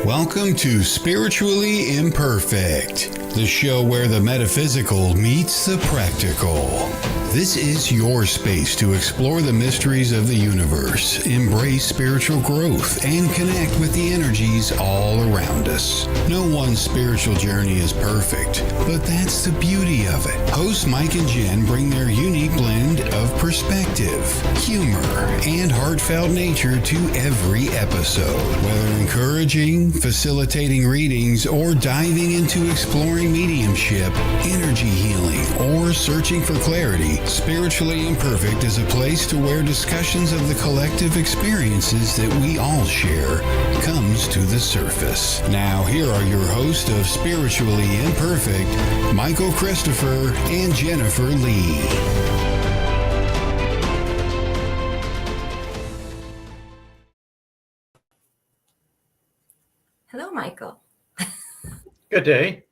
Welcome to Spiritually Imperfect, the show where the metaphysical meets the practical. This is your space to explore the mysteries of the universe, embrace spiritual growth, and connect with the energies all around us. No one spiritual journey is perfect, but that's the beauty of it. Hosts Mike and Jen bring their unique blend of perspective, humor, and heartfelt nature to every episode. Whether encouraging, facilitating readings, or diving into exploring mediumship, energy healing, or searching for clarity, Spiritually Imperfect is a place to where discussions of the collective experiences that we all share comes to the surface. Now, here are your hosts of Spiritually Imperfect, Michael Christopher and Jennifer Lee. Hello, Michael. Good day.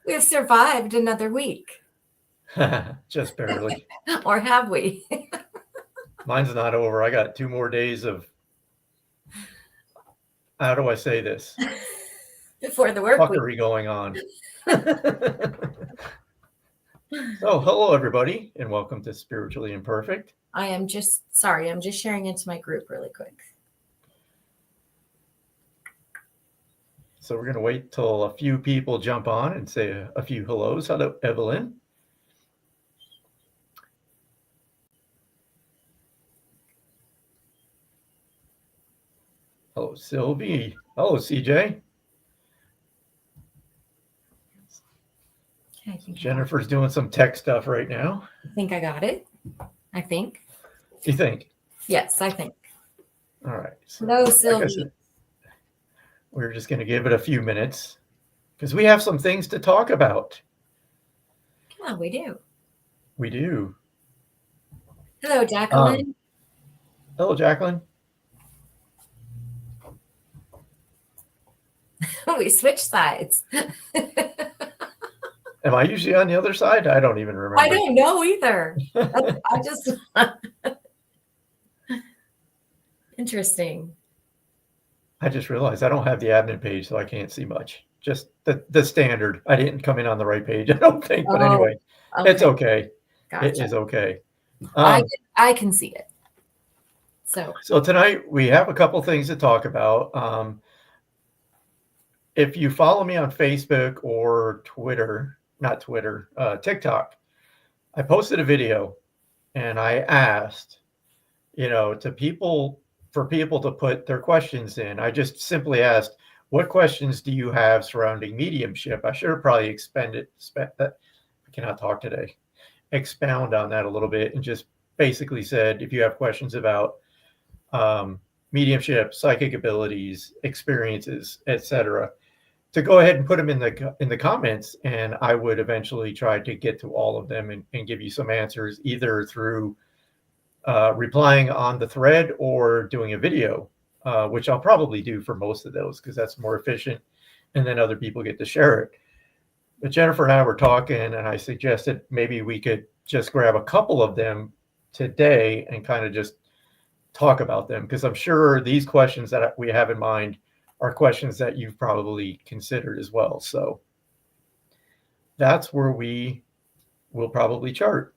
We have survived another week. Just barely. Or have we? Mine's not over. I got 2 more days of, how do I say this? Before the work Fuckery week. going on. So, hello, everybody, and welcome to Spiritually Imperfect. I'm just sharing into my group really quick. So, we're going to wait till a few people jump on and say a few hellos. Hello, Evelyn. Hello, Sylvie. Hello, CJ. Jennifer's doing some tech stuff right now. I think I got it. I think. You think? Yes, I think. All right. So, Hello, Sylvie. like I said, we're just going to give it a few minutes because we have some things to talk about. Come on, we do. We do. Hello, Jacqueline. Hello, Jacqueline. We switched sides. Am I usually on the other side? I don't even remember. I don't know either. I just interesting. I just realized I don't have the admin page, so I can't see much. Just the standard. I didn't come in on the right page, I don't think. But anyway, okay. It's okay. Gotcha. It is okay. I can see it. So tonight we have a couple things to talk about. If you follow me on Facebook or TikTok, I posted a video and I asked, for people to put their questions in. I just simply asked, what questions do you have surrounding mediumship? I should have probably I cannot talk today. Expound on that a little bit and just basically said, if you have questions about mediumship, psychic abilities, experiences, etc., to go ahead and put them in the comments, and I would eventually try to get to all of them and give you some answers, either through replying on the thread or doing a video, which I'll probably do for most of those because that's more efficient, and then other people get to share it. But Jennifer and I were talking, and I suggested maybe we could just grab a couple of them today and kind of just talk about them, because I'm sure these questions that we have in mind are questions that you've probably considered as well. So that's where we will probably start.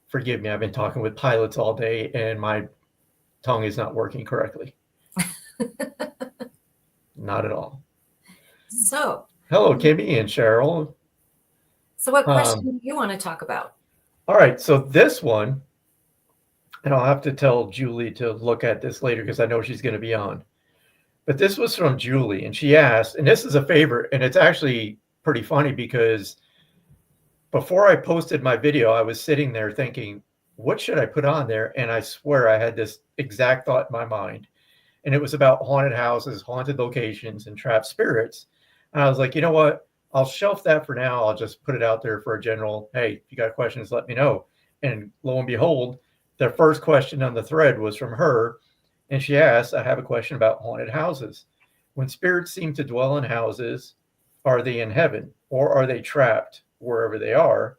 Forgive me, I've been talking with pilots all day and my tongue is not working correctly. Not at all. So hello, Kimmy and Cheryl. So what question do you want to talk about? All right, so this one, and I'll have to tell Julie to look at this later because I know she's going to be on. But this was from Julie, and she asked, and this is a favorite, and it's actually pretty funny because before I posted my video, I was sitting there thinking, what should I put on there? And I swear I had this exact thought in my mind. And it was about haunted houses, haunted locations, and trapped spirits. And I was like, you know what? I'll shelf that for now. I'll just put it out there for a general, hey, if you got questions, let me know. And lo and behold, the first question on the thread was from her. And she asked, I have a question about haunted houses. When spirits seem to dwell in houses, are they in heaven or are they trapped wherever they are?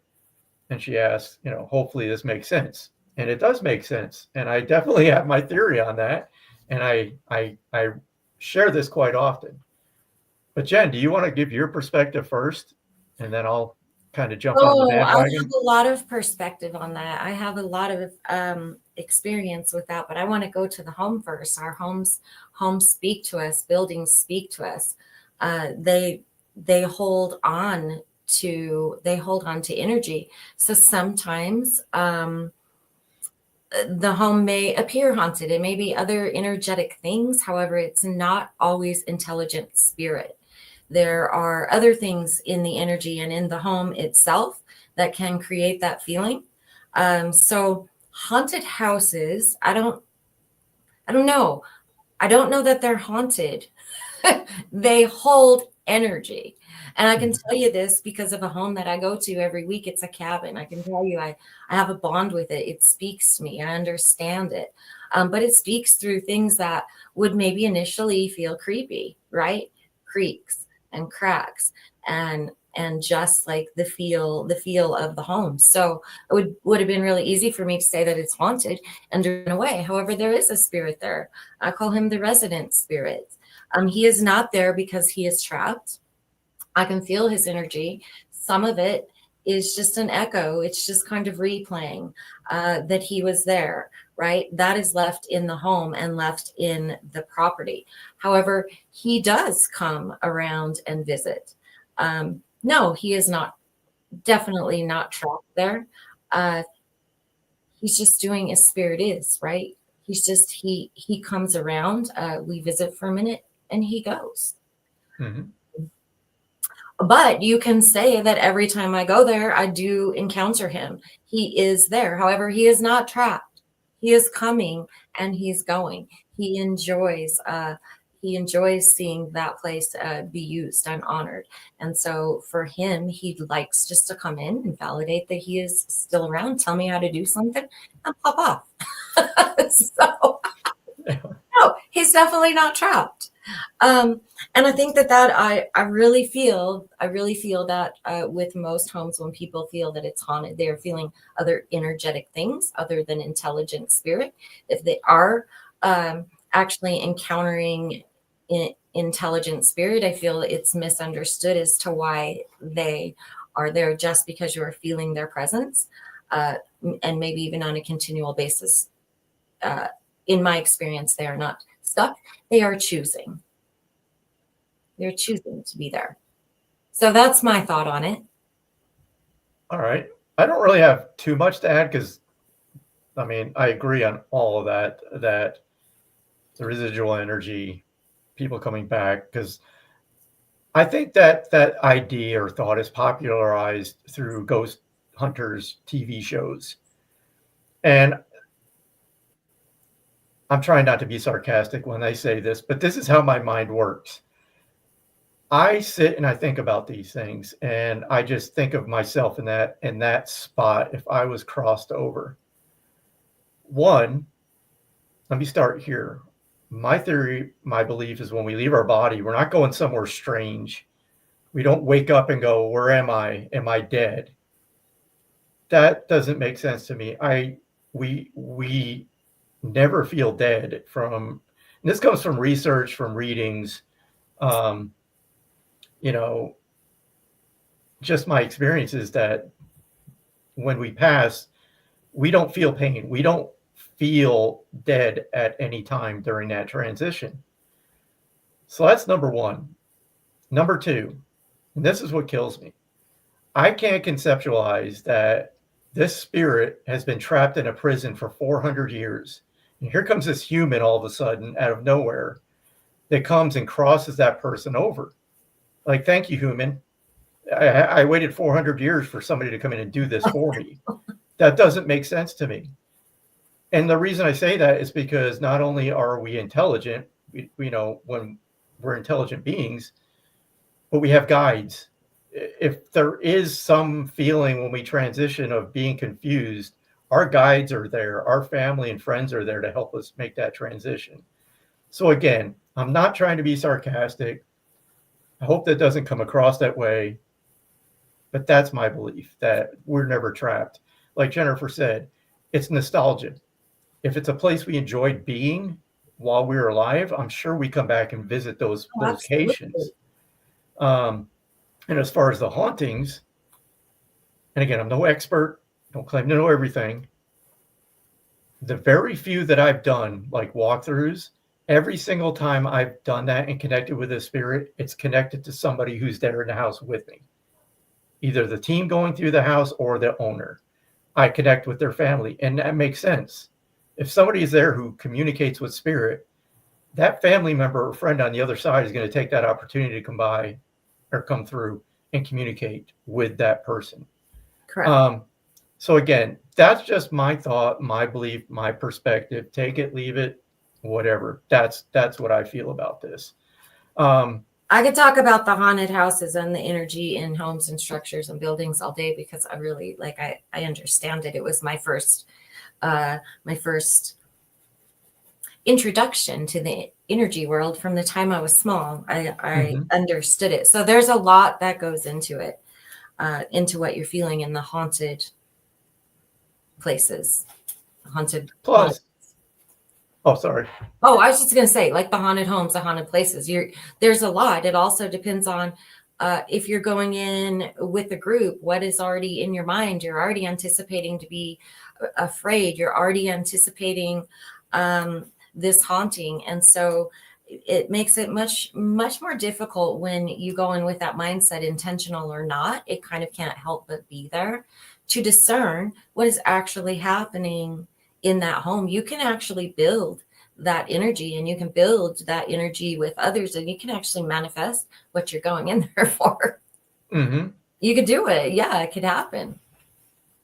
And she asked, hopefully this makes sense. And it does make sense. And I definitely have my theory on that. And I share this quite often. But Jen, do you want to give your perspective first, and then I'll kind of jump on the Oh, I bandwagon? have a lot of perspective on that. I have a lot of experience with that, but I want to go to the home first. Our homes speak to us. Buildings speak to us. They hold on to energy. So sometimes the home may appear haunted. It may be other energetic things. However, it's not always intelligent spirit. There are other things in the energy and in the home itself that can create that feeling. So haunted houses, I don't know. I don't know that they're haunted. They hold energy. And I can tell you this because of a home that I go to every week. It's a cabin. I can tell you I have a bond with it. It speaks to me. I understand it. But it speaks through things that would maybe initially feel creepy, right? Creaks and cracks and just like the feel of the home. So it would have been really easy for me to say that it's haunted and run away. However, there is a spirit there. I call him the resident spirit. He is not there because he is trapped. I can feel his energy. Some of it is just an echo. It's just kind of replaying that he was there, right? That is left in the home and left in the property. However, he does come around and visit. No, he is not, definitely not trapped there. He's just doing as spirit is, right? He's just, he comes around, we visit for a minute and he goes. Mm-hmm. But you can say that every time I go there, I do encounter him. He is there. However, he is not trapped. He is coming and he's going. He enjoys seeing that place be used and honored. And so for him, he likes just to come in and validate that he is still around, tell me how to do something, and pop off. So no, he's definitely not trapped. And I think that I really feel that with most homes, when people feel that it's haunted, they are feeling other energetic things other than intelligent spirit. If they are actually encountering intelligent spirit, I feel it's misunderstood as to why they are there, just because you are feeling their presence, and maybe even on a continual basis. In my experience, they are not stuck. They are choosing. They're choosing to be there. So that's my thought on it. All right. I don't really have too much to add because, I mean, I agree on all of that, that the residual energy, people coming back, because I think that that idea or thought is popularized through ghost hunters TV shows. And I'm trying not to be sarcastic when I say this, but this is how my mind works. I sit and I think about these things, and I just think of myself in that spot if I was crossed over. One, let me start here. My theory, my belief is when we leave our body, we're not going somewhere strange. We don't wake up and go, where am I? Am I dead? That doesn't make sense to me. We never feel dead from, and this comes from research, from readings, just my experience is that when we pass, we don't feel pain. We don't feel dead at any time during that transition. So that's number one. Number two, and this is what kills me. I can't conceptualize that this spirit has been trapped in a prison for 400 years. And here comes this human all of a sudden out of nowhere that comes and crosses that person over. Like, thank you, human. I waited 400 years for somebody to come in and do this for me. That doesn't make sense to me. And the reason I say that is because not only are we intelligent, when we're intelligent beings, but we have guides. If there is some feeling when we transition of being confused, our guides are there. Our family and friends are there to help us make that transition. So again, I'm not trying to be sarcastic. I hope that doesn't come across that way. But that's my belief, that we're never trapped. Like Jennifer said, it's nostalgia. If it's a place we enjoyed being, while we were alive, I'm sure we come back and visit those Oh, locations. absolutely. And as far as the hauntings, and again, I'm no expert, don't claim to know everything. The very few that I've done, like walkthroughs, every single time I've done that and connected with a spirit, it's connected to somebody who's there in the house with me. Either the team going through the house or the owner. I connect with their family, and that makes sense. If somebody is there who communicates with spirit, that family member or friend on the other side is going to take that opportunity to come by or come through and communicate with that person. Correct. So again, that's just my thought, my belief, my perspective. Take it, leave it, whatever. That's what I feel about this. I could talk about the haunted houses and the energy in homes and structures and buildings all day because I really I understand it. It was my first introduction to the energy world from the time I was small. I understood it. So there's a lot that goes into it, into what you're feeling in the haunted places, haunted Plus, homes. oh, sorry. Oh, I was just going to say, like the haunted homes, the haunted places, there's a lot. It also depends on if you're going in with a group, what is already in your mind. You're already anticipating to be afraid. You're already anticipating this haunting. And so it makes it much more difficult when you go in with that mindset, intentional or not. It kind of can't help but be there to discern what is actually happening in that home. You can actually build that energy, and you can build that energy with others, and you can actually manifest what you're going in there for. Mm-hmm. You could do it. Yeah, it could happen.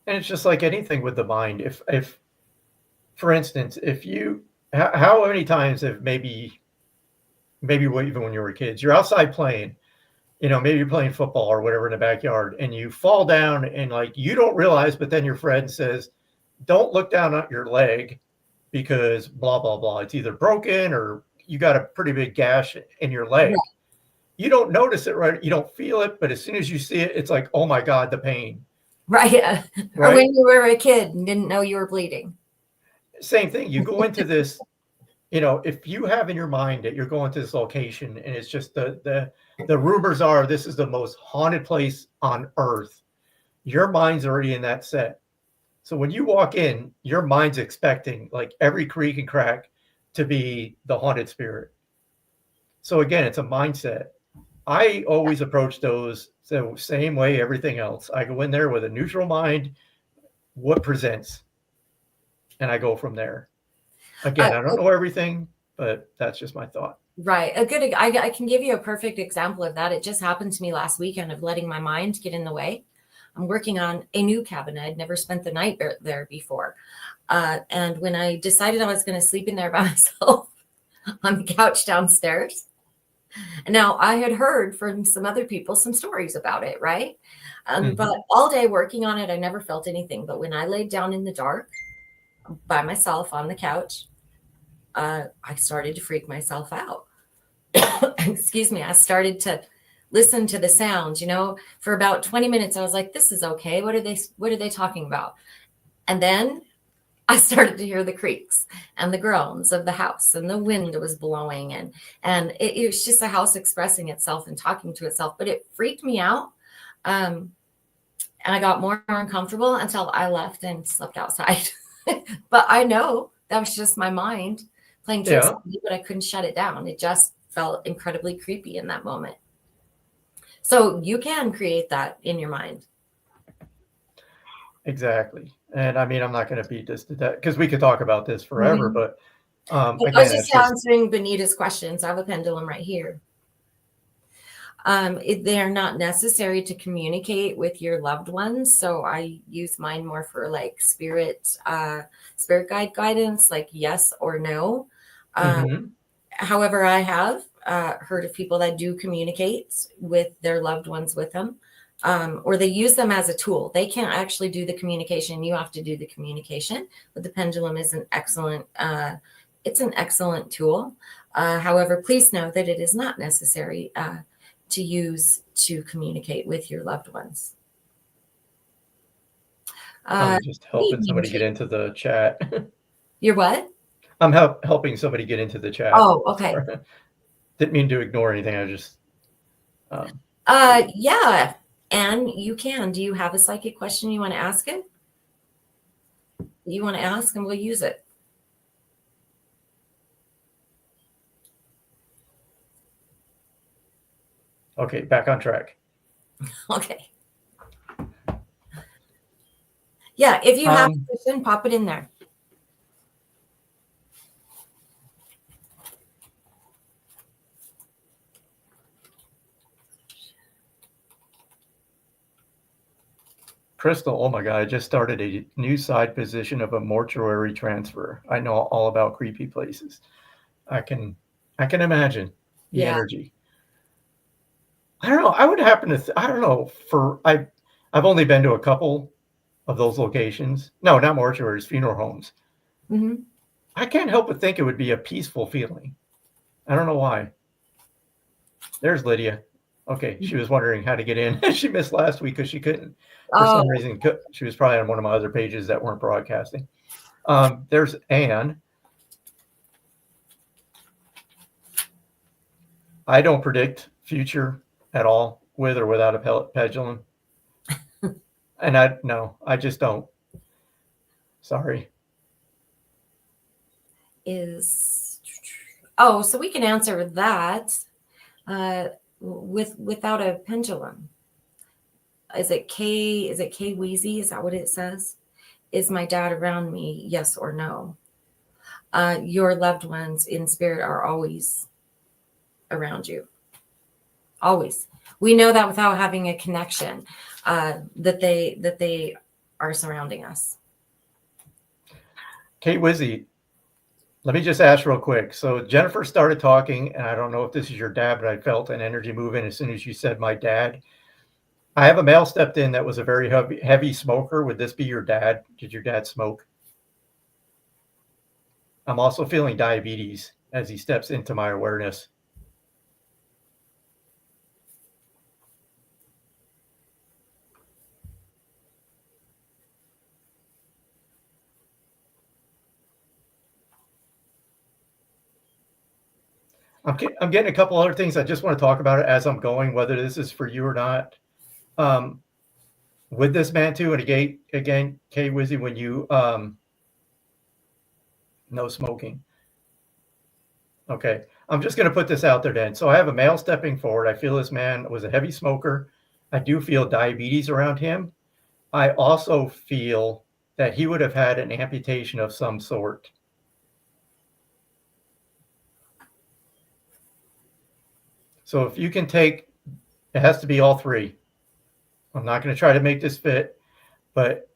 And it's just like anything with the mind. If for instance, if you, how many times have maybe even when you were kids, you're outside playing, maybe you're playing football or whatever in the backyard, and you fall down and like you don't realize, but then your friend says, don't look down at your leg because blah, blah, blah. It's either broken or you got a pretty big gash in your leg. Right. You don't notice it, right? You don't feel it, but as soon as you see it, it's like, oh my God, the pain. Right. Right? Or when you were a kid and didn't know you were bleeding. Same thing. You go into this, if you have in your mind that you're going to this location and it's just the rumors are this is the most haunted place on earth, your mind's already in that set. So when you walk in, your mind's expecting like every creak and crack to be the haunted spirit. So again, it's a mindset. I always approach those the same way everything else. I go in there with a neutral mind, what presents, and I go from there. Again, I don't know everything, but that's just my thought. Right. I can give you a perfect example of that. It just happened to me last weekend of letting my mind get in the way. I'm working on a new cabin. I'd never spent the night there before. And when I decided I was going to sleep in there by myself on the couch downstairs, and now I had heard from some other people some stories about it, right? But all day working on it, I never felt anything. But when I laid down in the dark by myself on the couch, I started to freak myself out. Excuse me. I started to listen to the sounds, for about 20 minutes. I was like, this is okay. What are they talking about? And then I started to hear the creaks and the groans of the house, and the wind was blowing, and it was just the house expressing itself and talking to itself, but it freaked me out. And I got more uncomfortable until I left and slept outside. But I know that was just my mind playing tricks on me, but I couldn't shut it down. It just felt incredibly creepy in that moment. So you can create that in your mind. Exactly. And I mean, I'm not going to beat this to death because we could talk about this forever, but I again, was just answering Benita's questions. I have a pendulum right here. They're not necessary to communicate with your loved ones. So I use mine more for like spirit guide guidance, like yes or no. However, I have heard of people that do communicate with their loved ones with them, or they use them as a tool. They can't actually do the communication. You have to do the communication, but the pendulum is an excellent, it's an excellent tool. However, please know that it is not necessary to use to communicate with your loved ones. I'm just helping somebody get into the chat. You're what? I'm helping somebody get into the chat. Oh, okay. Sorry. Didn't mean to ignore anything. I just. Yeah, and you can. Do you have a psychic question you want to ask it? You want to ask, and we'll use it. Okay, back on track. Okay. Yeah, if you have a question, pop it in there. Crystal, oh my God, I just started a new side position of a mortuary transfer. I know all about creepy places. I can imagine the energy. I don't know. I would happen to, I don't know, I've only been to a couple of those locations. No, not mortuaries, funeral homes. Mm-hmm. I can't help but think it would be a peaceful feeling. I don't know why. There's Lydia. Okay, she was wondering how to get in. She missed last week because she couldn't. For some reason, she was probably on one of my other pages that weren't broadcasting. There's Anne. I don't predict future at all, with or without a pendulum. And I just don't. Sorry. So we can answer that without a pendulum. Is it K Wheezy? Is that what it says? Is my dad around me? Yes or no? Your loved ones in spirit are always around you. Always. We know that without having a connection, that they are surrounding us. Kate Wizzy, let me just ask real quick. So Jennifer started talking, and I don't know if this is your dad, but I felt an energy move in as soon as you said my dad. I have a male stepped in that was a very heavy smoker. Would this be your dad? Did your dad smoke? I'm also feeling diabetes as he steps into my awareness. I'm getting a couple other things. I just want to talk about it as I'm going, whether this is for you or not. With this man too, and again, Kay Wizzy, when you no smoking. Okay, I'm just going to put this out there then. So I have a male stepping forward. I feel this man was a heavy smoker. I do feel diabetes around him. I also feel that he would have had an amputation of some sort. So if you can take, it has to be all three. I'm not going to try to make this fit, but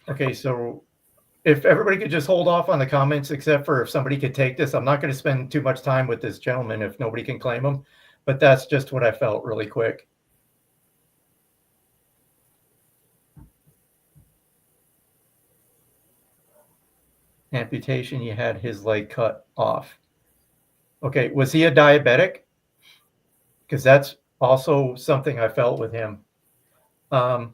okay, so if everybody could just hold off on the comments, except for if somebody could take this. I'm not going to spend too much time with this gentleman if nobody can claim him, but that's just what I felt really quick. Amputation, he had his leg cut off. Okay, was he a diabetic? Because that's also something I felt with him. And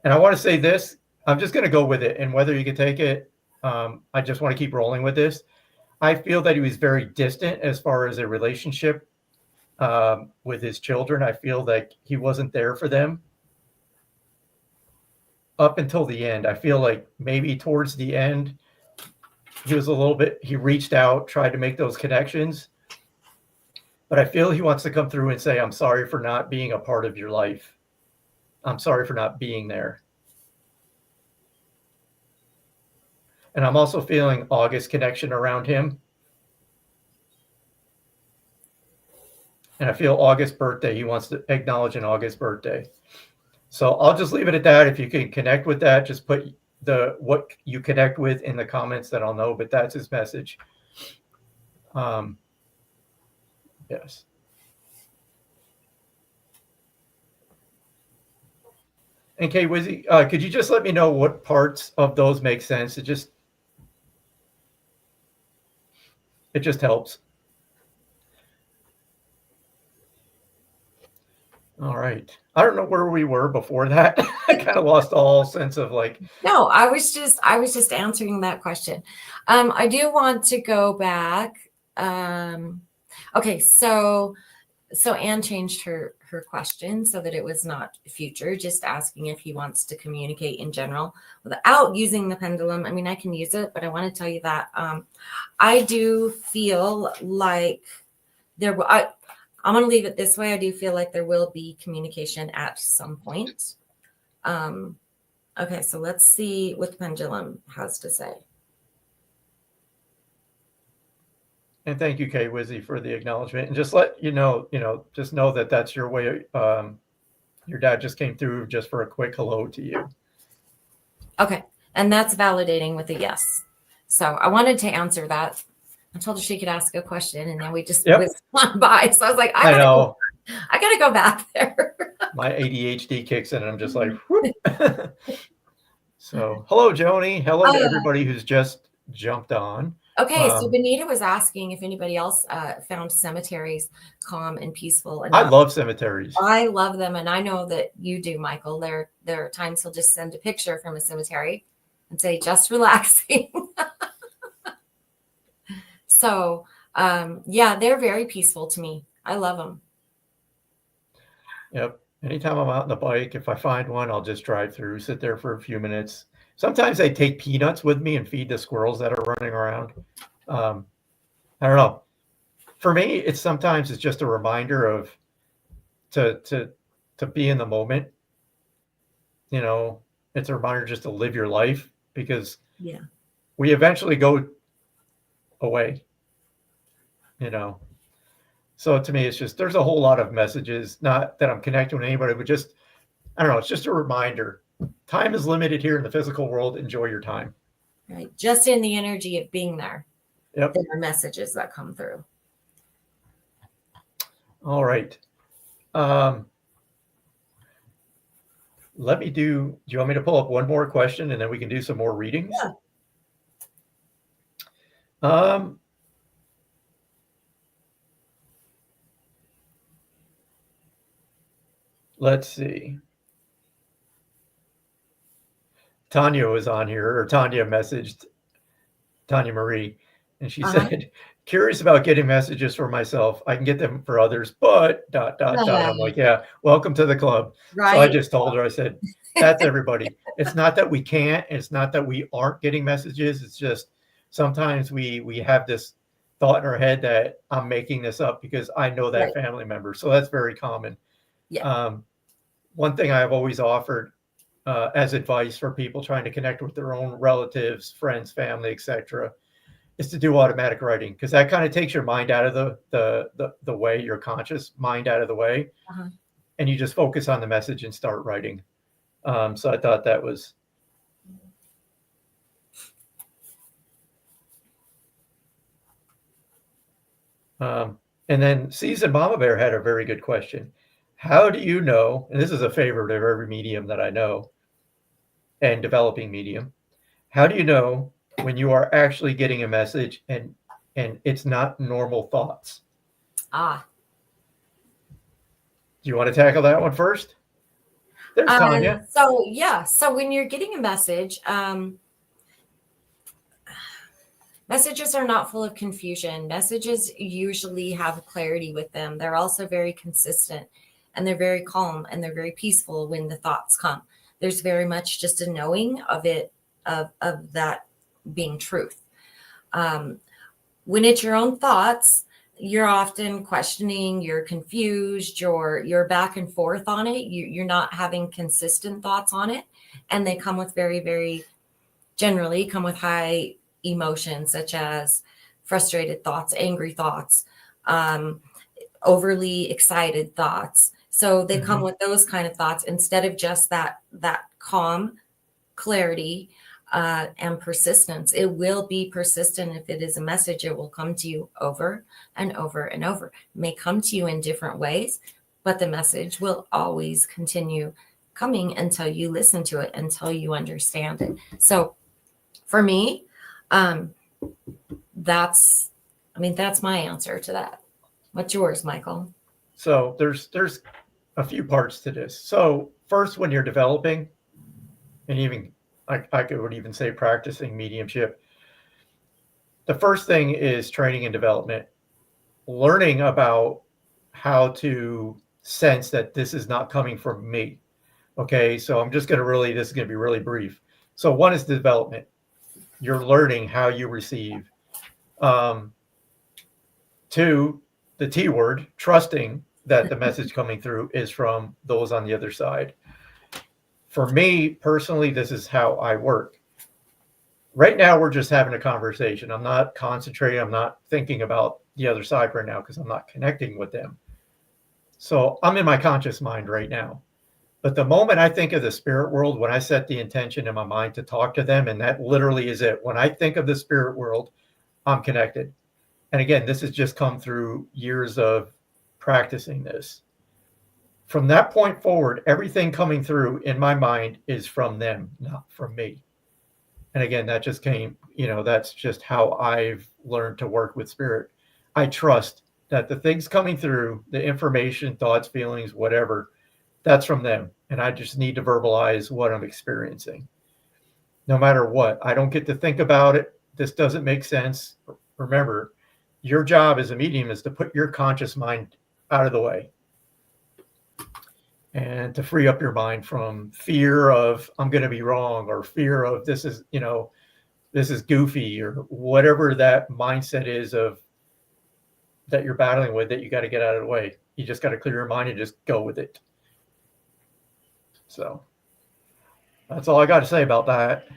I want to say this, I'm just going to go with it. And whether you can take it, I just want to keep rolling with this. I feel that he was very distant as far as a relationship with his children. I feel like he wasn't there for them up until the end. I feel like maybe towards the end, he reached out, tried to make those connections. But I feel he wants to come through and say, I'm sorry for not being a part of your life. I'm sorry for not being there. And I'm also feeling August connection around him. And I feel August birthday. He wants to acknowledge an August birthday. So I'll just leave it at that. If you can connect with that, just put what you connect with in the comments, that I'll know. But that's his message. Yes. And Kay Wizzy, could you just let me know what parts of those make sense? It just It just helps. All right. I don't know where we were before that. I kind of lost all sense of like. No, I was just answering that question. I do want to go back. Okay, so Anne changed her question so that it was not future, just asking if he wants to communicate in general without using the pendulum. I mean, I can use it, but I want to tell you that I do feel like I'm going to leave it this way. I do feel like there will be communication at some point. Okay, so let's see what the pendulum has to say. And thank you, Kay Wizzy, for the acknowledgement. And just let you know, just know that that's your way. Your dad just came through just for a quick hello to you. Okay, and that's validating with a yes. So I wanted to answer that. I told her she could ask a question, and then we just whizzed on by. So I was like, I gotta go back there. My ADHD kicks in, and I'm just like, whoop. So hello, Joni. Hello to everybody who's just jumped on. Okay, so Benita was asking if anybody else found cemeteries calm and peaceful. I love cemeteries. I love them, and I know that you do, Michael. There are times he'll just send a picture from a cemetery and say, just relaxing. So, yeah, they're very peaceful to me. I love them. Yep. Anytime I'm out on the bike, if I find one, I'll just drive through, sit there for a few minutes. Sometimes I take peanuts with me and feed the squirrels that are running around. I don't know. For me, it's just a reminder of to be in the moment. It's a reminder just to live your life, because we eventually go away. So to me, it's just, there's a whole lot of messages, not that I'm connecting with anybody, but just, I don't know, it's just a reminder. Time is limited here in the physical world. Enjoy your time. Right. Just in the energy of being there. Yep. There are messages that come through. All right. Do you want me to pull up one more question and then we can do some more readings? Yeah. Let's see. Tanya was on here, or Tanya messaged Tanya Marie, and she said, curious about getting messages for myself. I can get them for others, but ... I'm like, yeah, welcome to the club. Right. So I just told her, I said, that's everybody. It's not that we can't, it's not that we aren't getting messages. It's just sometimes we have this thought in our head that I'm making this up because I know that family member. So that's very common. Yeah. One thing I've always offered as advice for people trying to connect with their own relatives, friends, family, etc., is to do automatic writing, because that kind of takes your mind out of the way, your conscious mind out of the way, and you just focus on the message and start writing. So I thought that was. And then Seasoned Mama Bear had a very good question. How do you know, and this is a favorite of every medium that I know and developing medium, how do you know when you are actually getting a message and it's not normal thoughts? Do you want to tackle that one first? There's Tanya. So when you're getting a message, messages are not full of confusion. Messages usually have clarity with them. They're also very consistent, and they're very calm, and they're very peaceful when the thoughts come. There's very much just a knowing of it, of that being truth. When it's your own thoughts, you're often questioning, you're confused, you're back and forth on it. You're not having consistent thoughts on it. And they come with generally come with high emotions, such as frustrated thoughts, angry thoughts, overly excited thoughts. So they come with those kind of thoughts instead of just that calm, clarity, and persistence. It will be persistent. If it is a message, it will come to you over and over and over. It may come to you in different ways, but the message will always continue coming until you listen to it, until you understand it. So for me, that's I mean, that's my answer to that. What's yours, Michael? So there's a few parts to this. So first, when you're developing, and even I would even say practicing mediumship, the first thing is training and development, learning about how to sense that this is not coming from me. Okay, so I'm just going to this is going to be really brief. So one is development. You're learning how you receive. Two, the T word, trusting that the message coming through is from those on the other side. For me personally, this is how I work. Right now, we're just having a conversation. I'm not concentrating. I'm not thinking about the other side right now because I'm not connecting with them. So I'm in my conscious mind right now. But the moment I think of the spirit world, when I set the intention in my mind to talk to them, and that literally is it. When I think of the spirit world, I'm connected. And again, this has just come through years of practicing this. From that point forward, everything coming through in my mind is from them, not from me. And again, that just came, that's just how I've learned to work with spirit. I trust that the things coming through, the information, thoughts, feelings, whatever, that's from them. And I just need to verbalize what I'm experiencing. No matter what, I don't get to think about it. This doesn't make sense. Remember, your job as a medium is to put your conscious mind out of the way and to free up your mind from fear of I'm going to be wrong, or fear of this is goofy, or whatever that mindset is of that you're battling with, that you got to get out of the way. You just got to clear your mind and just go with it. So that's all I got to say about that.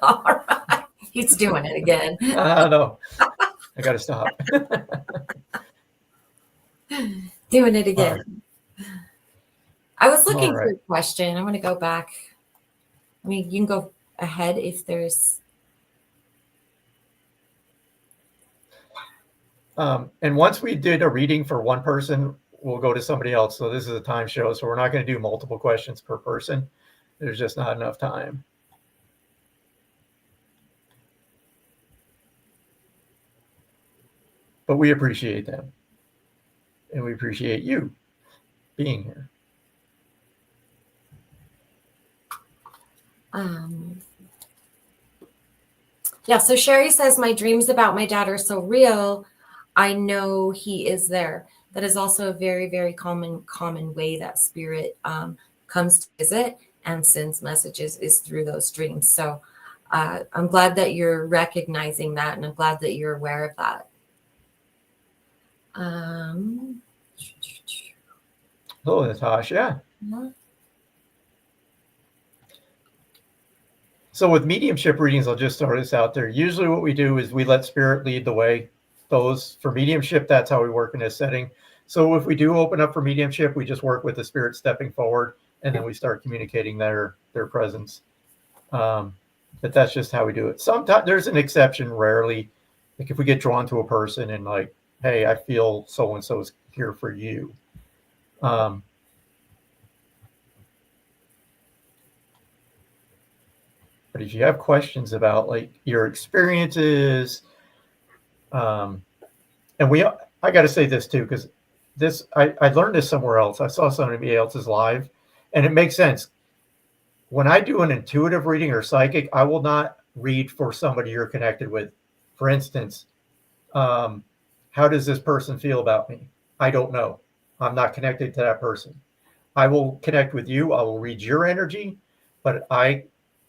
All right. He's doing it again. I know. I got to stop. Doing it again. Right. I was looking for a question. I'm going to go back. I mean, you can go ahead if there's. And once we did a reading for one person, we'll go to somebody else. So this is a time show. So we're not going to do multiple questions per person. There's just not enough time. But we appreciate them. And we appreciate you being here. Yeah, so Sherry says, my dreams about my dad are so real. I know he is there. That is also a very, very common way that spirit comes to visit and sends messages, is through those dreams. So I'm glad that you're recognizing that, and I'm glad that you're aware of that. Hello, Natasha. Yeah. So with mediumship readings, I'll just throw this out there. Usually what we do is we let spirit lead the way. Those for mediumship, that's how we work in this setting. So if we do open up for mediumship, we just work with the spirit stepping forward, and then we start communicating their presence. But that's just how we do it. Sometimes there's an exception, rarely. Like if we get drawn to a person and like, hey, I feel so-and-so is here for you. But if you have questions about like your experiences, and I got to say this too, because I learned this somewhere else. I saw somebody else's live, and it makes sense. When I do an intuitive reading or psychic, I will not read for somebody you're connected with. For instance, how does this person feel about me? I don't know. I'm not connected to that person. I will connect with you. I will read your energy, but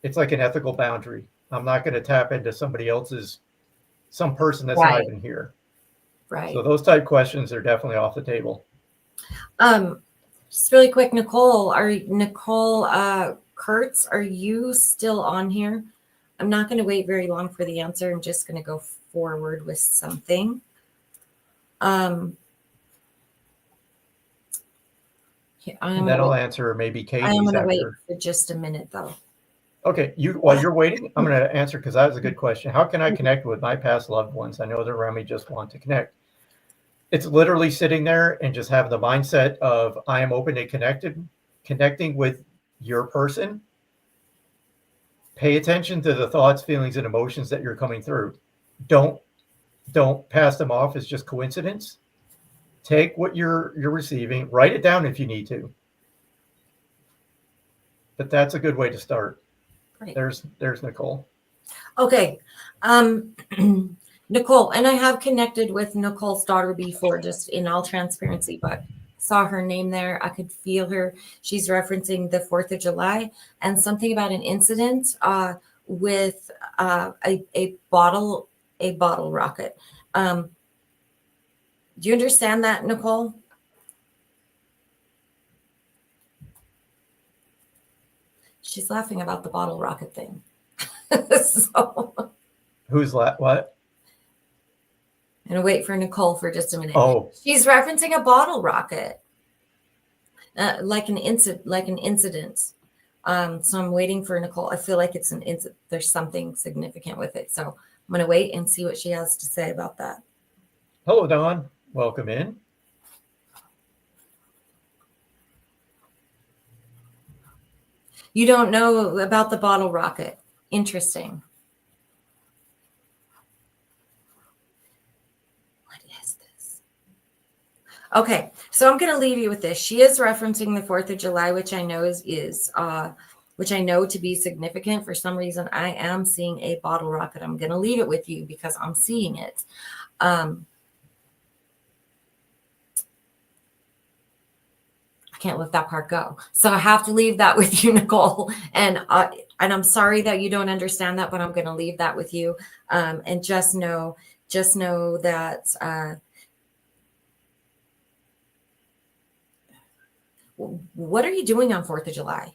it's like an ethical boundary. I'm not going to tap into somebody else's, some person that's not even here. Right. So those type questions are definitely off the table. Just really quick, Nicole Kurtz, are you still on here? I'm not going to wait very long for the answer. I'm just going to go forward with something. And that'll answer maybe Katie's. I'm going to wait for just a minute, though. Okay, while you're waiting, I'm going to answer because that was a good question. How can I connect with my past loved ones? I know they're around me, just want to connect. It's literally sitting there and just have the mindset of I am open to connecting with your person. Pay attention to the thoughts, feelings, and emotions that you're coming through. Don't don't pass them off as just coincidence. Take what you're receiving, write it down if you need to. But that's a good way to start. Great. There's Nicole. Okay. Nicole, and I have connected with Nicole's daughter before, just in all transparency, but saw her name there. I could feel her. She's referencing the 4th of July and something about an incident with a bottle rocket. Do you understand that, Nicole? She's laughing about the bottle rocket thing. So Who's what? I'm gonna wait for Nicole for just a minute. Oh, she's referencing a bottle rocket, like an incident. So I'm waiting for Nicole. I feel like it's there's something significant with it. So I'm gonna wait and see what she has to say about that. hello, Don. Welcome in. You don't know about the bottle rocket. Interesting. What is this? Okay, so I'm going to leave you with this. She is referencing the 4th of July, which I know which I know to be significant. For some reason, I am seeing a bottle rocket. I'm going to leave it with you because I'm seeing it. I can't let that part go. So I have to leave that with you, Nicole. And I'm sorry that you don't understand that, but I'm going to leave that with you. And just know that what are you doing on 4th of July?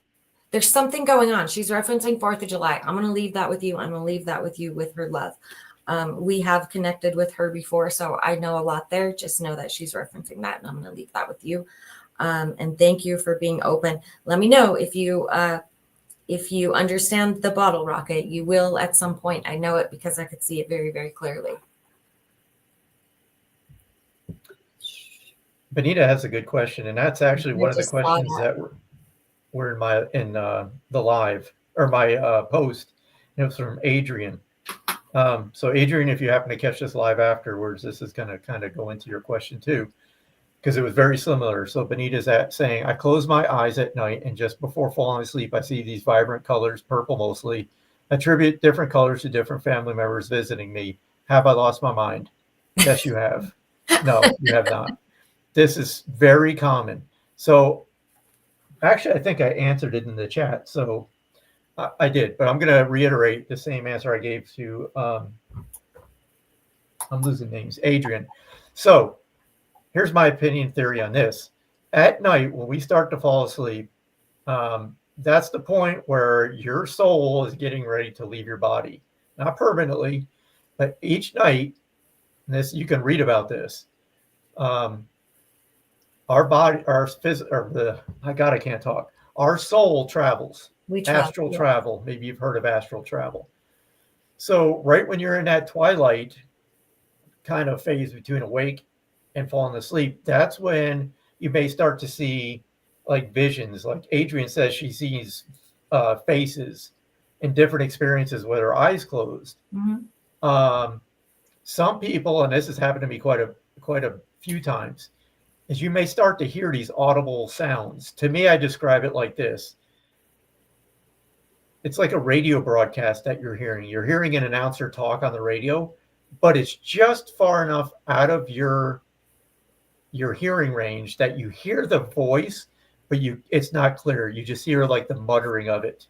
There's something going on. She's referencing 4th of July. I'm going to leave that with you. I'm going to leave that with you with her love. We have connected with her before, so I know a lot there. Just know that she's referencing that, and I'm going to leave that with you. And thank you for being open. Let me know if you understand the bottle rocket. You will at some point. I know it because I could see it very, very clearly. Benita has a good question, and that's actually one of the questions that were in the live or my post. It was from Adrian. So Adrian, if you happen to catch this live afterwards, this is going to kind of go into your question too, because it was very similar. So Benita's saying, I close my eyes at night, and just before falling asleep, I see these vibrant colors, purple mostly. Attribute different colors to different family members visiting me. Have I lost my mind? Yes, you have. No, you have not. This is very common. So actually, I think I answered it in the chat. So I did, but I'm going to reiterate the same answer I gave to, I'm losing names, Adrian. So here's my opinion theory on this. At night, when we start to fall asleep, that's the point where your soul is getting ready to leave your body. Not permanently, but each night, and this, you can read about this. Our body, I can't talk. Our soul travels. Astral travel. Maybe you've heard of astral travel. So right when you're in that twilight kind of phase between awake and falling asleep, that's when you may start to see like visions. Like Adrian says, she sees faces and different experiences with her eyes closed. Mm-hmm. Some people, and this has happened to me quite a few times, is you may start to hear these audible sounds. To me, I describe it like this. It's like a radio broadcast that you're hearing. You're hearing an announcer talk on the radio, but it's just far enough out of your hearing range that you hear the voice, but it's not clear. You just hear like the muttering of it.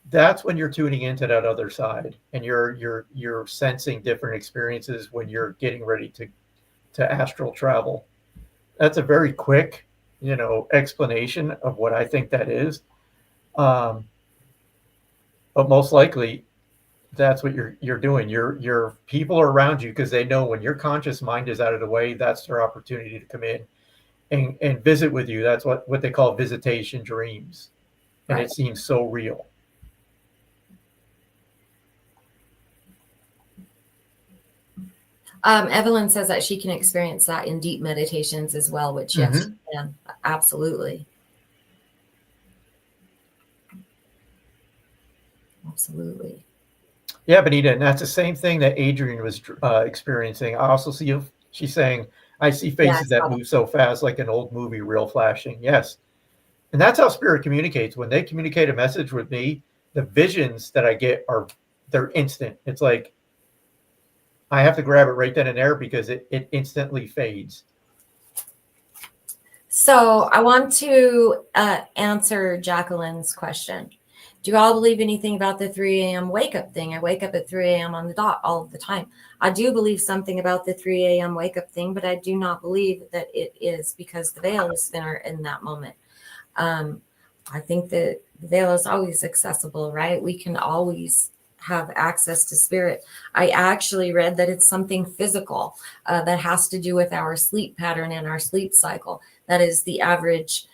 That's when you're tuning into that other side, and you're sensing different experiences when you're getting ready to astral travel. That's a very quick, explanation of what I think that is. But most likely, that's what you're doing. Your people are around you because they know when your conscious mind is out of the way, that's their opportunity to come in and visit with you. That's what they call visitation dreams, and It seems so real. Evelyn says that she can experience that in deep meditations as well, which yes, she can. Absolutely. Absolutely. Yeah, Benita, and that's the same thing that Adrian was experiencing. I also see, she's saying, I see Yeah, I faces that saw that. move so fast, like an old movie, real flashing. Yes. And that's how spirit communicates. When they communicate a message with me, the visions that I get they're instant. It's like I have to grab it right then and there because it instantly fades. So I want to answer Jacqueline's question. Do you all believe anything about the 3 a.m. wake up thing? I wake up at 3 a.m. on the dot all the time. I do believe something about the 3 a.m. wake up thing, but I do not believe that it is because the veil is thinner in that moment. I think that the veil is always accessible, right? We can always have access to spirit. I actually read that it's something physical that has to do with our sleep pattern and our sleep cycle. That is the average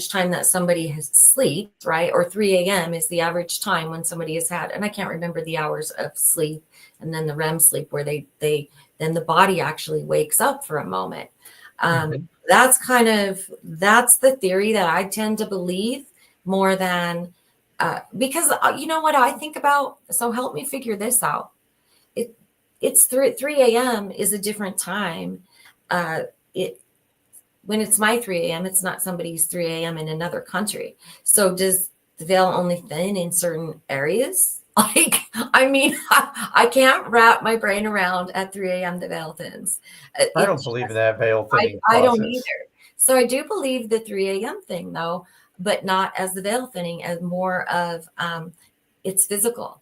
time that somebody has sleeps, right? Or 3 a.m. is the average time when somebody has had, and I can't remember the hours of sleep, and then the REM sleep where then the body actually wakes up for a moment. That's the theory that I tend to believe more than because you know what I think about. So help me figure this out. It's 3 a.m. is a different time. When it's my 3 a.m., it's not somebody's 3 a.m. in another country. So does the veil only thin in certain areas? Like, I mean, I can't wrap my brain around at 3 a.m. the veil thins. I don't believe in that veil thinning I don't process. either. So I do believe the 3 a.m. thing, though, but not as the veil thinning, as more of it's physical.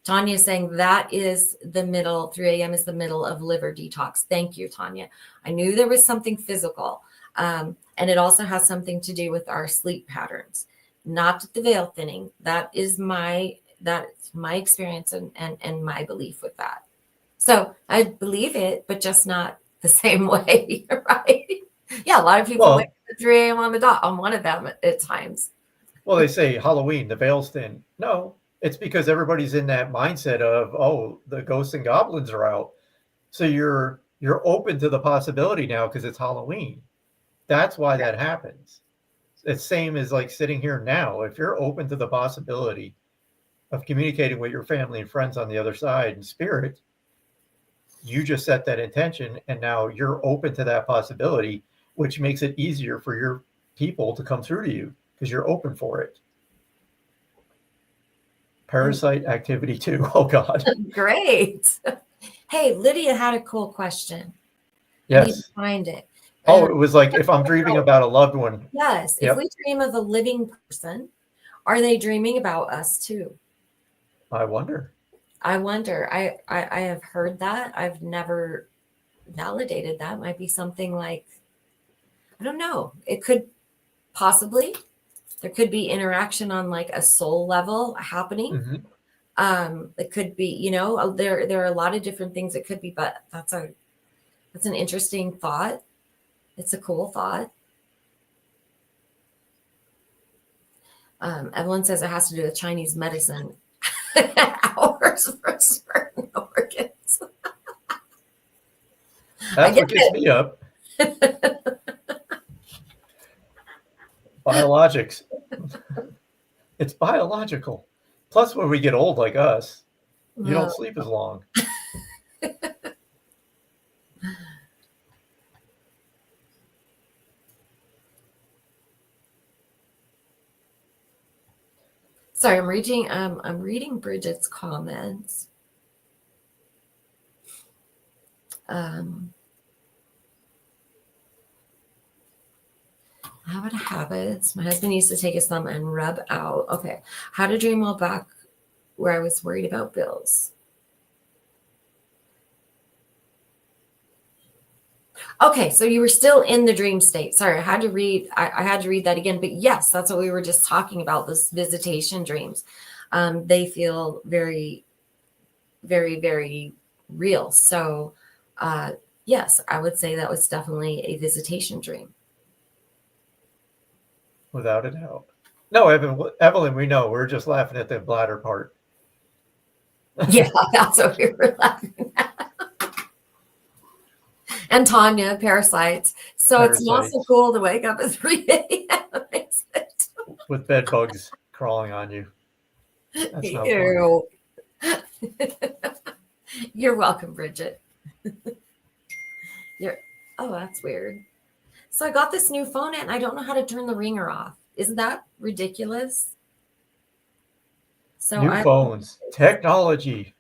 Tanya is saying that is the middle, 3 a.m. is the middle of liver detox. Thank you, Tanya. I knew there was something physical. And it also has something to do with our sleep patterns, not the veil thinning. That's my experience and my belief with that. So I believe it, but just not the same way, right? Yeah, a lot of people wake up at 3 a.m. on the dot. I'm one of them at times. Well, they say Halloween, the veil's thin. No, it's because everybody's in that mindset of, oh, the ghosts and goblins are out. So you're open to the possibility now because it's Halloween. That's why that happens. It's same as like sitting here now. If you're open to the possibility of communicating with your family and friends on the other side in spirit, you just set that intention and now you're open to that possibility, which makes it easier for your people to come through to you because you're open for it. Parasite activity too. Oh God. Great. Hey, Lydia had a cool question. Yes. I need to find it. Oh, it was like if I'm dreaming about a loved one. Yes. If we dream of a living person, are they dreaming about us too? I wonder. I have heard that. I've never validated that. Might be something like, I don't know. It could possibly, there could be interaction on like a soul level happening. It could be, there are a lot of different things it could be, but that's an interesting thought. It's a cool thought. Evelyn says it has to do with Chinese medicine. Hours for certain organs. That's what gets me up. Biologics. It's biological. Plus, when we get old like us, you don't sleep as long. Sorry, I'm reading Bridget's comments. Habits. My husband used to take his thumb and rub out. Okay. How to dream while back where I was worried about bills. Okay, so you were still in the dream state. Sorry, I had to read that again. But yes, that's what we were just talking about, those visitation dreams. They feel very, very, very real. So yes, I would say that was definitely a visitation dream. Without a doubt. No, Evelyn, we know. We're just laughing at the bladder part. Yeah, that's what we were laughing at. And Tanya, parasites. So it's not so cool to wake up at 3 a.m. With bed bugs crawling on you. That's not Ew. You're welcome, Bridget. Oh, that's weird. So I got this new phone and I don't know how to turn the ringer off. Isn't that ridiculous? So New phones, technology.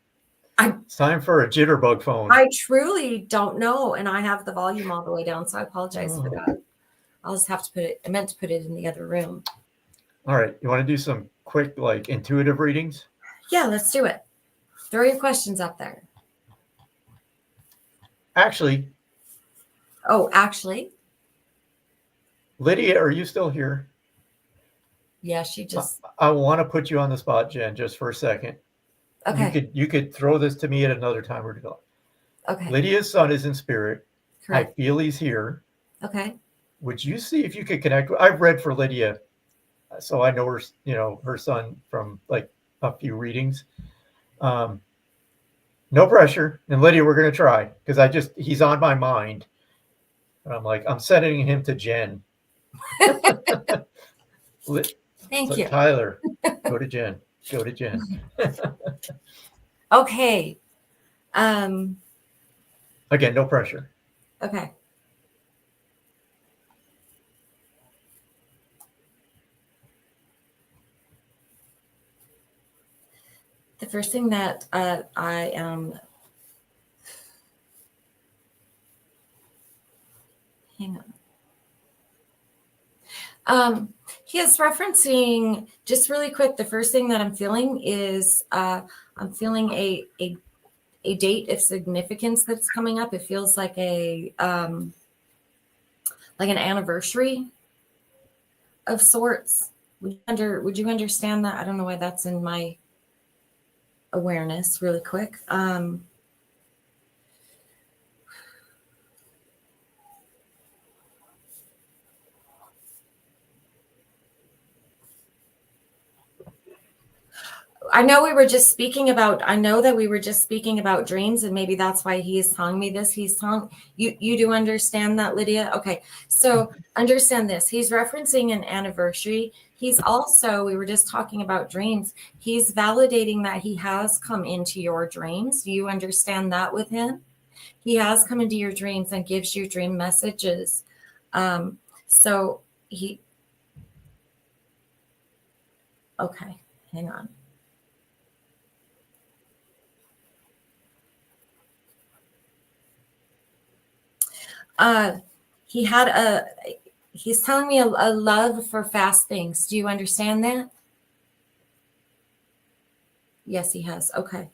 It's time for a jitterbug phone. I truly don't know, and I have the volume all the way down, so I apologize for that. I'll just have to put it. I meant to put it in the other room. All right, you want to do some quick, like, intuitive readings? Yeah, let's do it. Throw your questions up there. Actually. Oh, actually. Lydia, are you still here? Yeah, she just. I want to put you on the spot, Jen, just for a second. Okay. You could throw this to me at another time or two. Okay. Lydia's son is in spirit. Correct. I feel he's here. Okay. Would you see if you could connect? I've read for Lydia, so I know her, her son from like a few readings. No pressure. And Lydia, we're going to try because he's on my mind. And I'm like, I'm sending him to Jen. Thank you. Tyler, go to Jen. Go to Jen. Okay. Again, no pressure. Okay. The first thing that I am. Hang on. He is referencing, just really quick, the first thing that I'm feeling is I'm feeling a date of significance that's coming up. It feels like an anniversary of sorts. Would you understand that? I don't know why that's in my awareness really quick. I know that we were just speaking about dreams, and maybe that's why he is telling me this. You do understand that, Lydia? Okay. So understand this. He's referencing an anniversary. He's also, we were just talking about dreams. He's validating that he has come into your dreams. Do you understand that with him? He has come into your dreams and gives you dream messages. Okay, hang on. He's telling me a love for fast things. Do you understand that? Yes, he has. Okay.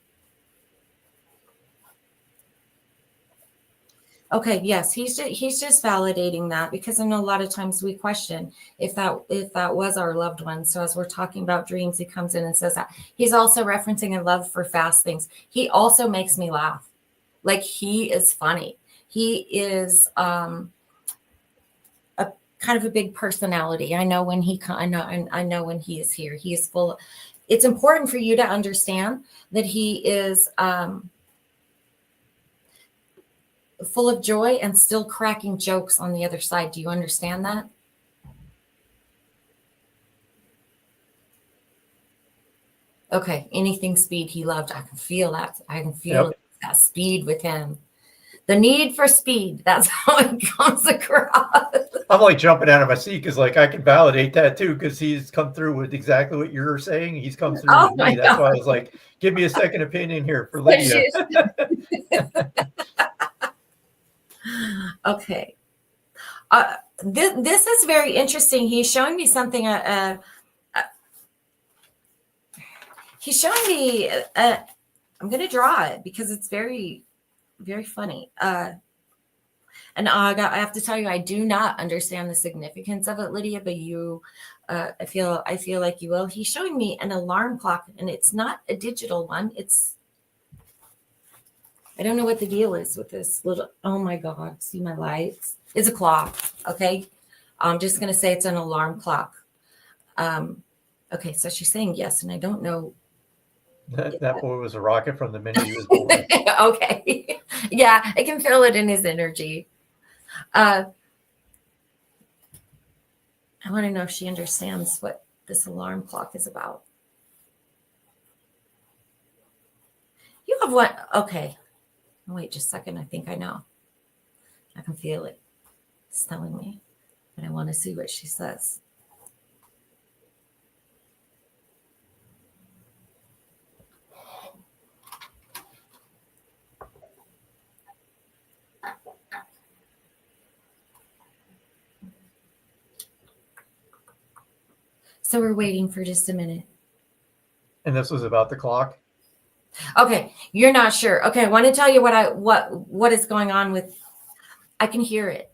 Okay, yes, he's just validating that, because I know a lot of times we question if that was our loved one. So as we're talking about dreams, he comes in and says that. He's also referencing a love for fast things. He also makes me laugh. Like, he is funny. He is a kind of a big personality. I know when I know when he is here. He is full. It's important for you to understand that he is full of joy and still cracking jokes on the other side. Do you understand that? Okay. Anything speed he loved. I can feel that. I can feel that speed with him. The need for speed. That's how it comes across. I'm like jumping out of my seat because, like, I can validate that too, because he's come through with exactly what you're saying. He's come through with me. That's why I was like, give me a second opinion here for Lydia. Okay. This is very interesting. He's showing me something. He's showing me. I'm going to draw it because it's very, very funny. And I have to tell you, I do not understand the significance of it, Lydia, but you, I feel like you will. He's showing me an alarm clock, and it's not a digital one. I don't know what the deal is with this little, oh my God, see my lights? It's a clock, okay? I'm just going to say it's an alarm clock. Okay, so she's saying yes, and I don't know. That boy was a rocket from the minute he was born. Okay. Yeah, I can feel it in his energy. I want to know if she understands what this alarm clock is about. have one? Okay. Wait just a second. I think I know. I can feel it. It's telling me, but I want to see what she says. So we're waiting for just a minute. And this was about the clock? Okay, you're not sure. Okay, I want to tell you what is going on with. I can hear it.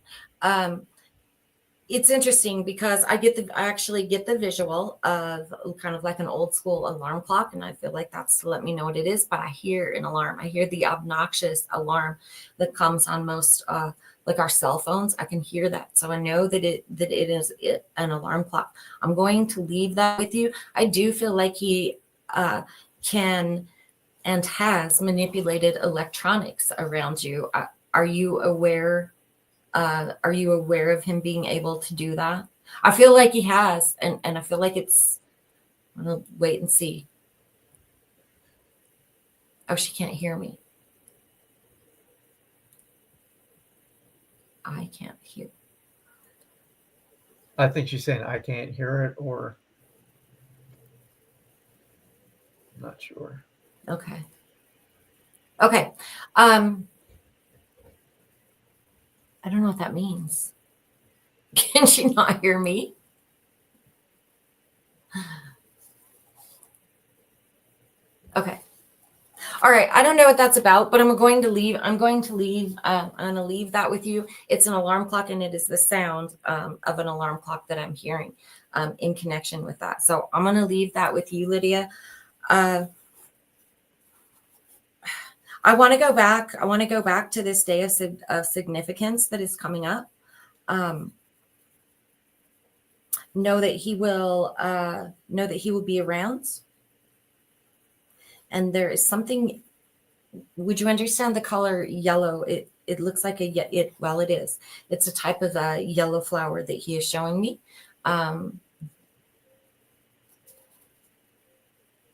It's interesting because I actually get the visual of kind of like an old school alarm clock, and I feel like that's to let me know what it is. But I hear an alarm. I hear the obnoxious alarm that comes on most like our cell phones. I can hear that, so I know that it is an alarm clock. I'm going to leave that with you. I do feel like he can and has manipulated electronics around you. Are you aware? Are you aware of him being able to do that? I feel like he has, and I feel like it's. I'm gonna wait and see. Oh, she can't hear me. I can't hear. I think she's saying I can't hear it, or I'm not sure. Okay. Okay. I don't know what that means. Can she not hear me? Okay. All right. I don't know what that's about, but I'm going to leave that with you. It's an alarm clock, and it is the sound of an alarm clock that I'm hearing in connection with that. So I'm going to leave that with you, Lydia. I want to go back. I want to go back to this day of significance that is coming up. Know that he will be around. And there is something. Would you understand the color yellow? It looks like it is. It's a type of a yellow flower that he is showing me.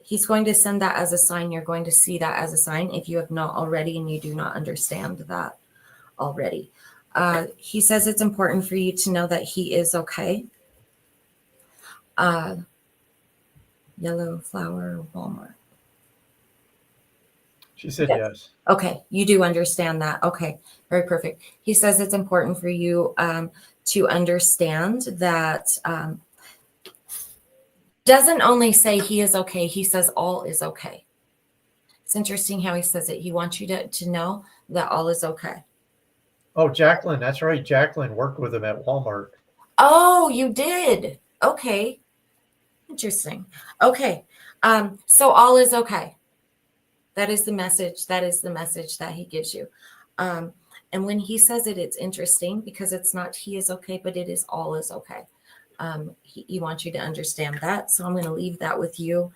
He's going to send that as a sign. You're going to see that as a sign if you have not already and you do not understand that already. He says it's important for you to know that he is okay. Yellow flower, Walmart. She said yes. Okay, you do understand that. Okay, very perfect. He says it's important for you to understand that doesn't only say he is okay, he says all is okay. It's interesting how he says it. He wants you to know that all is okay. Oh, Jacqueline, that's right. Jacqueline worked with him at Walmart. Oh, you did. Okay. Interesting. Okay. So all is okay. That is the message. That is the message that he gives you. And when he says it, it's interesting because it's not he is okay, but it is all is okay. He wants you to understand that. So I'm going to leave that with you.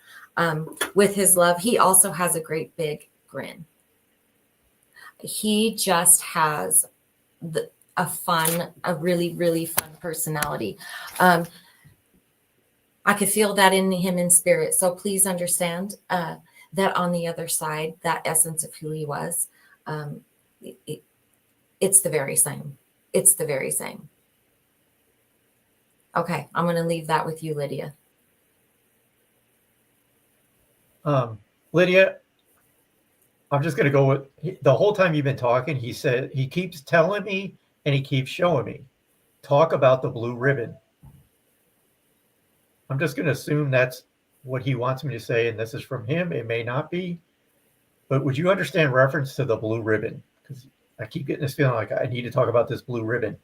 With his love, he also has a great big grin. He just has a really, really fun personality. I could feel that in him in spirit. So please understand that on the other side, that essence of who he was, it's the very same. It's the very same. Okay, I'm going to leave that with you, Lydia. Lydia, I'm just going to go with the whole time you've been talking. He said he keeps telling me and he keeps showing me. Talk about the blue ribbon. I'm just going to assume that's what he wants me to say, and this is from him. It may not be, but would you understand reference to the blue ribbon? Because I keep getting this feeling like I need to talk about this blue ribbon.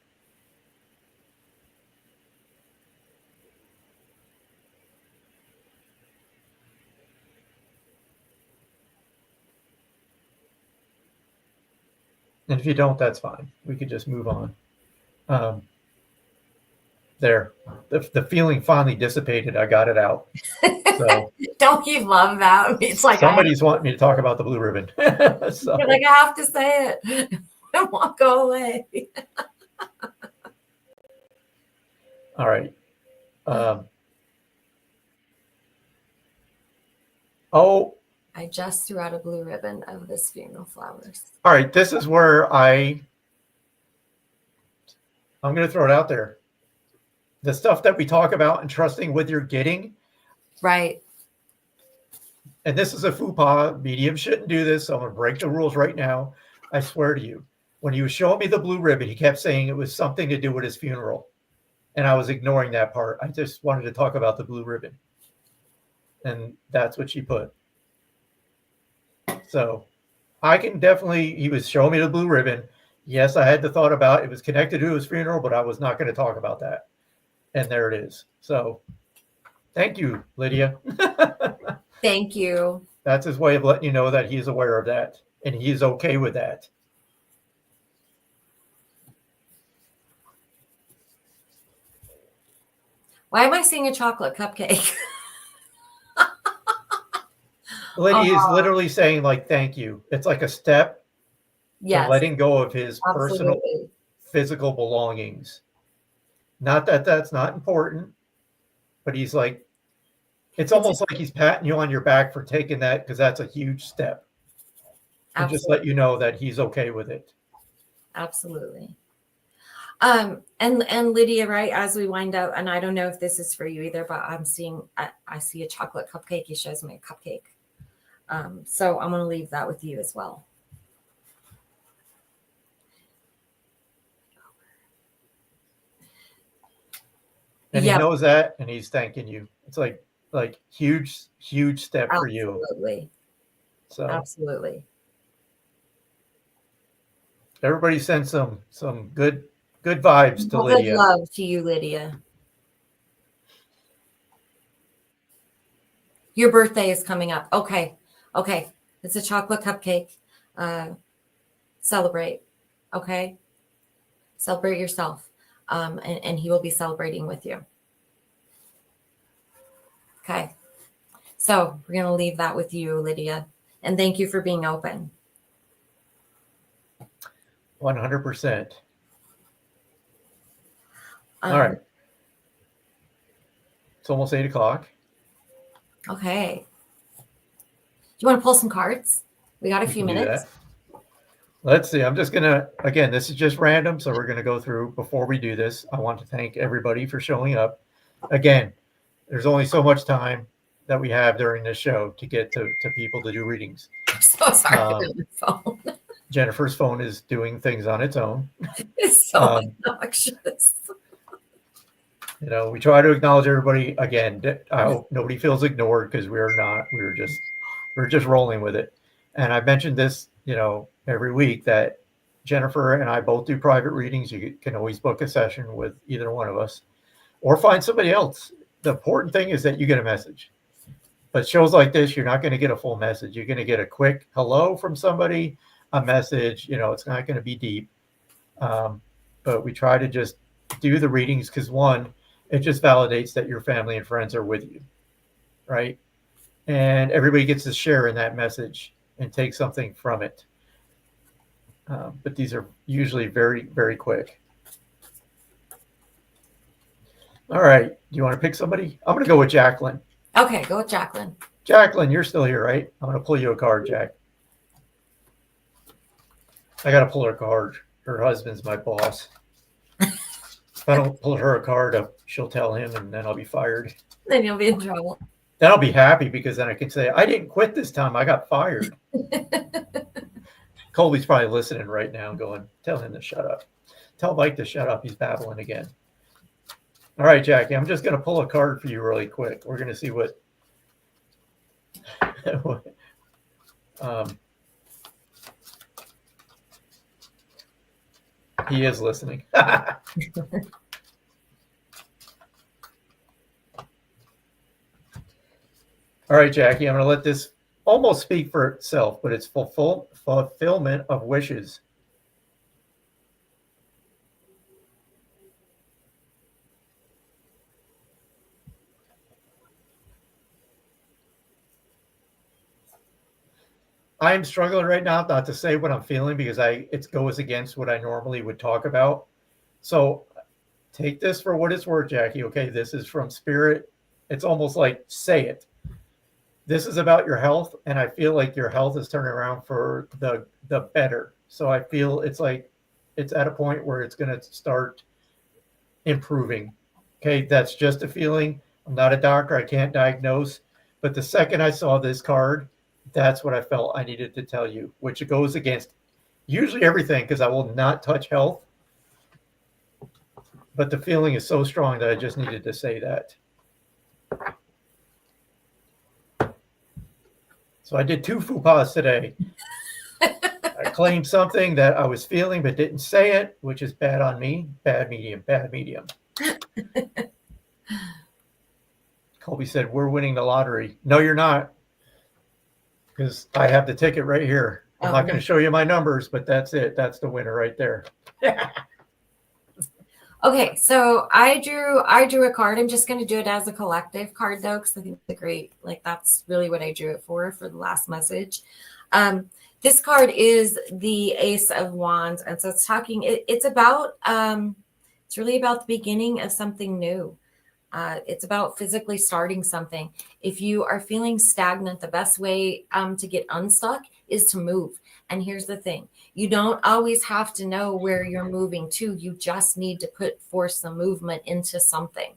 And if you don't, that's fine. We could just move on. There, the feeling finally dissipated. I got it out. So don't you love that? It's like somebody's wanting me to talk about the blue ribbon. So, you're like, I have to say it. It won't go away. all right. Oh, I just threw out a blue ribbon of this funeral flowers. All right, this is where I'm going to throw it out there. The stuff that we talk about and trusting with your getting. Right. And this is a faux pas. Medium shouldn't do this. So I'm going to break the rules right now. I swear to you. When he was showing me the blue ribbon, he kept saying it was something to do with his funeral. And I was ignoring that part. I just wanted to talk about the blue ribbon. And that's what she put. So I can definitely, he was showing me the blue ribbon. Yes, I had the thought about it was connected to his funeral, but I was not going to talk about that. And there it is. So thank you, Lydia. Thank you. That's his way of letting you know that he's aware of that and he's okay with that. Why am I seeing a chocolate cupcake? Lydia is literally saying, like, thank you. It's like a step to letting go of his personal physical belongings. Not that that's not important, but he's like, it's almost like he's patting you on your back for taking that, because that's a huge step. And just let you know that he's okay with it. Absolutely. And Lydia, right, as we wind up, and I don't know if this is for you either, but I'm seeing, I see a chocolate cupcake. He shows me a cupcake. So I'm going to leave that with you as well. And he knows that, and he's thanking you. It's like huge step for you. Absolutely. So absolutely. Everybody send some good vibes to Lydia. Good love to you, Lydia. Your birthday is coming up. Okay. It's a chocolate cupcake. Celebrate. Okay. Celebrate yourself. And he will be celebrating with you. Okay. So we're going to leave that with you, Lydia. And thank you for being open. 100%. All right. It's almost 8 o'clock. Okay. Do you want to pull some cards? We got a few minutes. Let's see. I'm just going to, again, this is just random. So we're going to go through. Before we do this, I want to thank everybody for showing up. Again, there's only so much time that we have during this show to get to people to do readings. I'm so sorry for the phone. Jennifer's phone is doing things on its own. It's so obnoxious. You know, we try to acknowledge everybody. Again, I hope nobody feels ignored, because we're not. We're just rolling with it. And I mentioned this, you know, every week, that Jennifer and I both do private readings. You can always book a session with either one of us, or find somebody else. The important thing is that you get a message. But shows like this, you're not going to get a full message. You're going to get a quick hello from somebody, a message. You know, it's not going to be deep. But we try to just do the readings because, one, it just validates that your family and friends are with you, right? And everybody gets to share in that message and take something from it. But these are usually very, very quick. All right. Do you want to pick somebody? I'm going to go with Jacqueline. Okay, go with Jacqueline. Jacqueline, you're still here, right? I'm going to pull you a card, Jack. I got to pull her card. Her husband's my boss. If I don't pull her a card up, she'll tell him, and then I'll be fired. Then you'll be in trouble. Then I'll be happy, because then I can say, I didn't quit this time. I got fired. Colby's probably listening right now going, tell him to shut up. Tell Mike to shut up. He's babbling again. All right, Jackie, I'm just going to pull a card for you really quick. We're going to see what he is listening. All right, Jackie, I'm going to let this almost speak for itself, but it's fulfillment of wishes. I am struggling right now not to say what I'm feeling, because it goes against what I normally would talk about. So take this for what it's worth, Jackie. Okay, this is from Spirit. It's almost like say it. This is about your health, and I feel like your health is turning around for the better. So I feel it's like it's at a point where it's going to start improving. Okay, that's just a feeling. I'm not a doctor. I can't diagnose. But the second I saw this card, that's what I felt I needed to tell you, which goes against usually everything because I will not touch health. But the feeling is so strong that I just needed to say that. So I did 2 faux pas today. I claimed something that I was feeling but didn't say it, which is bad on me. Bad medium, bad medium. Colby said, we're winning the lottery. No, you're not. Because I have the ticket right here. I'm not going to show you my numbers, but that's it. That's the winner right there. Okay, so I drew a card. I'm just going to do it as a collective card though, because I think it's a great, like that's really what I drew it for the last message. This card is the Ace of Wands, and so it's talking. It's about it's really about the beginning of something new. It's about physically starting something. If you are feeling stagnant, the best way to get unstuck is to move. And here's the thing. You don't always have to know where you're moving to. You just need to put force the movement into something.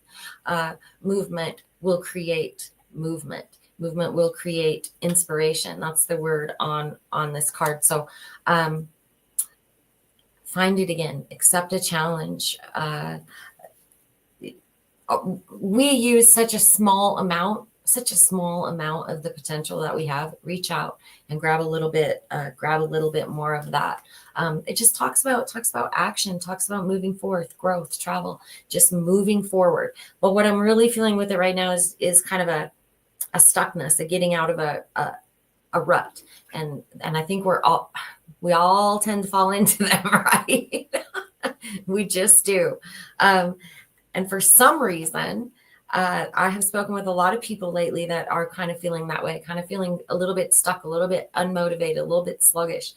Movement will create movement. Movement will create inspiration. That's the word on this card. So find it again. Accept a challenge. We use such a small amount of the potential that we have. Reach out and grab a little bit more of that. It just talks about action, talks about moving forth, growth, travel, just moving forward. But what I'm really feeling with it right now is kind of a stuckness, a getting out of a rut. And I think we all tend to fall into them, right? We just do. And for some reason, I have spoken with a lot of people lately that are kind of feeling that way, kind of feeling a little bit stuck, a little bit unmotivated, a little bit sluggish.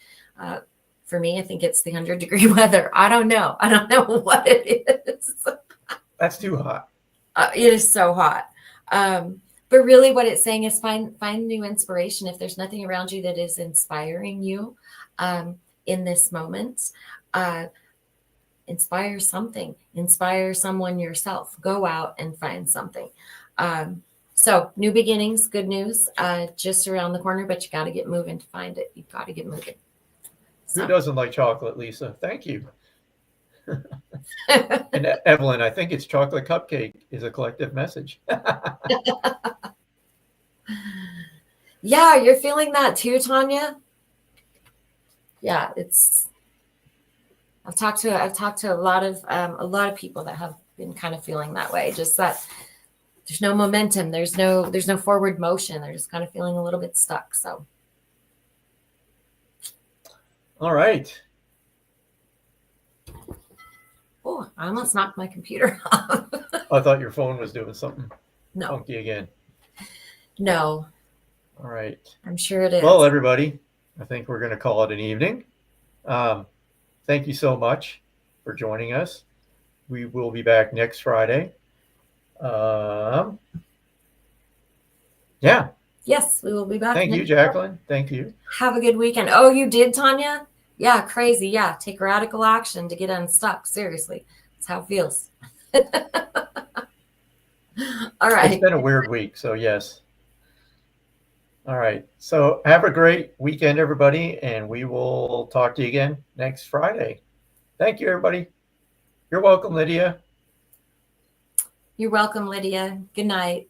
For me, I think it's the 100-degree weather. I don't know what it is. That's too hot. It is so hot. But really what it's saying is find new inspiration. If there's nothing around you that is inspiring you in this moment, inspire something, inspire someone yourself, go out and find something. So new beginnings, good news, just around the corner, but you got to get moving to find it. You've got to get moving. So. Who doesn't like chocolate, Lisa? Thank you. And Evelyn, I think it's chocolate cupcake is a collective message. Yeah, you're feeling that too, Tanya. Yeah, I've talked to a lot of people that have been kind of feeling that way. Just that there's no momentum, there's no forward motion. They're just kind of feeling a little bit stuck. So, all right. Oh, I almost knocked my computer off. I thought your phone was doing something funky again. No. All right. I'm sure it is. Well, everybody, I think we're going to call it an evening. Thank you so much for joining us. We will be back next Friday. Yeah. Yes, we will be back. Thank you, Jacqueline. Thank you. Have a good weekend. Oh, you did, Tanya? Yeah, crazy. Yeah, take radical action to get unstuck. Seriously, that's how it feels. All right. It's been a weird week, so yes. All right. So have a great weekend, everybody, and we will talk to you again next Friday. Thank you, everybody. You're welcome, Lydia. You're welcome, Lydia. Good night.